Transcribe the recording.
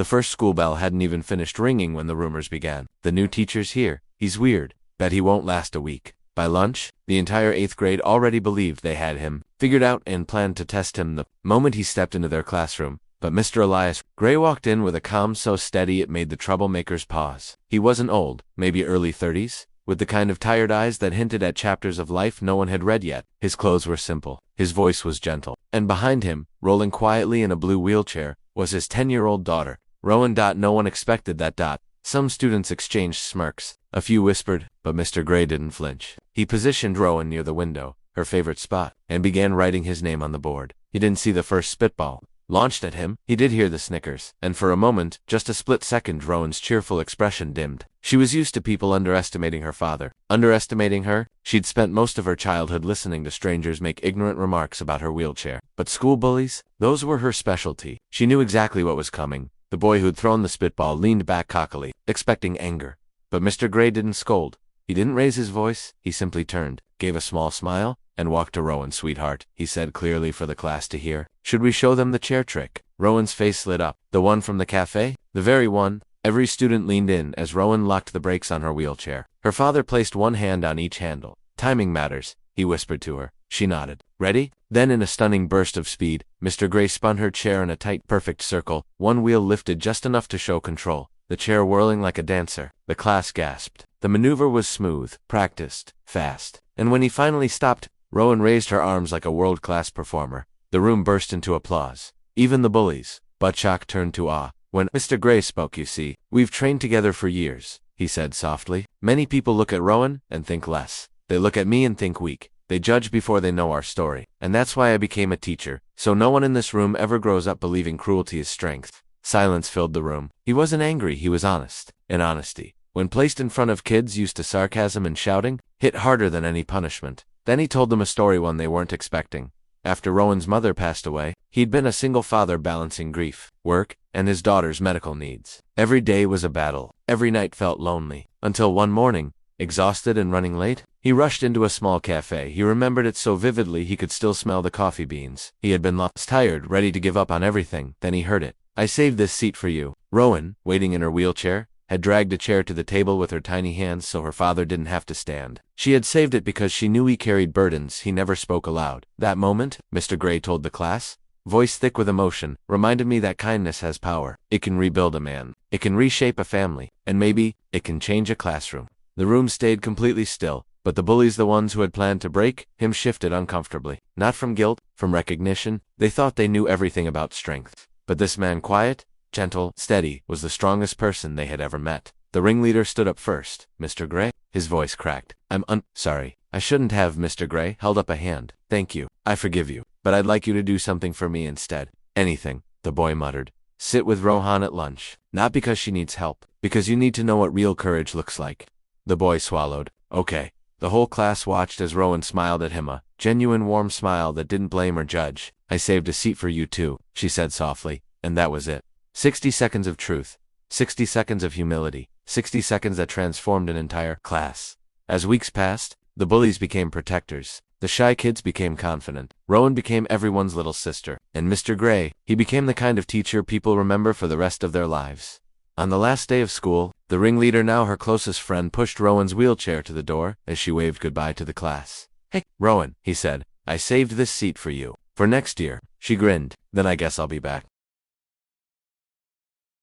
The first school bell hadn't even finished ringing when the rumors began. The new teacher's here. He's weird. Bet he won't last a week. By lunch, the entire 8th grade already believed they had him figured out and planned to test him the moment he stepped into their classroom. But Mr. Elias Gray walked in with a calm so steady it made the troublemakers pause. He wasn't old, maybe early 30s, with the kind of tired eyes that hinted at chapters of life no one had read yet. His clothes were simple. His voice was gentle. And behind him, rolling quietly in a blue wheelchair, was his 10-year-old daughter, Rowan. No one expected that. Some students exchanged smirks. A few whispered, but Mr. Gray didn't flinch. He positioned Rowan near the window, her favorite spot, and began writing his name on the board. He didn't see the first spitball launched at him. He did hear the snickers, and for a moment, just a split second, Rowan's cheerful expression dimmed. She was used to people underestimating her father. Underestimating her? She'd spent most of her childhood listening to strangers make ignorant remarks about her wheelchair. But school bullies? Those were her specialty. She knew exactly what was coming. The boy who'd thrown the spitball leaned back cockily, expecting anger. But Mr. Gray didn't scold. He didn't raise his voice. He simply turned, gave a small smile, and walked to Rowan. "Sweetheart," he said clearly for the class to hear. "Should we show them the chair trick?" Rowan's face lit up. "The one from the cafe?" "The very one." Every student leaned in as Rowan locked the brakes on her wheelchair. Her father placed one hand on each handle. "Timing matters," he whispered to her. She nodded. "Ready?" Then in a stunning burst of speed, Mr. Gray spun her chair in a tight, perfect circle, one wheel lifted just enough to show control, the chair whirling like a dancer. The class gasped. The maneuver was smooth, practiced, fast. And when he finally stopped, Rowan raised her arms like a world-class performer. The room burst into applause. Even the bullies. But shock turned to awe. When Mr. Gray spoke, "You see, we've trained together for years," he said softly. "Many people look at Rowan and think less. They look at me and think weak. They judge before they know our story. And that's why I became a teacher, so no one in this room ever grows up believing cruelty is strength." Silence filled the room. He wasn't angry, he was honest. And honesty, when placed in front of kids used to sarcasm and shouting, hit harder than any punishment. Then he told them a story one they weren't expecting. After Rowan's mother passed away, he'd been a single father balancing grief, work, and his daughter's medical needs. Every day was a battle. Every night felt lonely. Until one morning, exhausted and running late, he rushed into a small cafe. He remembered it so vividly he could still smell the coffee beans. He had been lost, tired, ready to give up on everything. Then he heard it. "I saved this seat for you." Rowan, waiting in her wheelchair, had dragged a chair to the table with her tiny hands so her father didn't have to stand. She had saved it because she knew he carried burdens he never spoke aloud. "That moment," Mr. Gray told the class, voice thick with emotion, "reminded me that kindness has power. It can rebuild a man. It can reshape a family. And maybe, it can change a classroom." The room stayed completely still, but the bullies, the ones who had planned to break him, shifted uncomfortably. Not from guilt, from recognition. They thought they knew everything about strength. But this man, quiet, gentle, steady, was the strongest person they had ever met. The ringleader stood up first. "Mr. Gray?" His voice cracked. "I'm sorry. I shouldn't have." Mr. Gray held up a hand. "Thank you. I forgive you. But I'd like you to do something for me instead." "Anything," the boy muttered. "Sit with Rohan at lunch. Not because she needs help. Because you need to know what real courage looks like." The boy swallowed. "Okay." The whole class watched as Rowan smiled at him, a genuine warm smile that didn't blame or judge. "I saved a seat for you too," she said softly, and that was it. 60 seconds of truth. 60 seconds of humility. 60 seconds that transformed an entire class. As weeks passed, the bullies became protectors. The shy kids became confident. Rowan became everyone's little sister. And Mr. Gray, he became the kind of teacher people remember for the rest of their lives. On the last day of school, the ringleader, now her closest friend, pushed Rowan's wheelchair to the door as she waved goodbye to the class. "Hey, Rowan," he said, "I saved this seat for you. For next year." She grinned. "Then I guess I'll be back."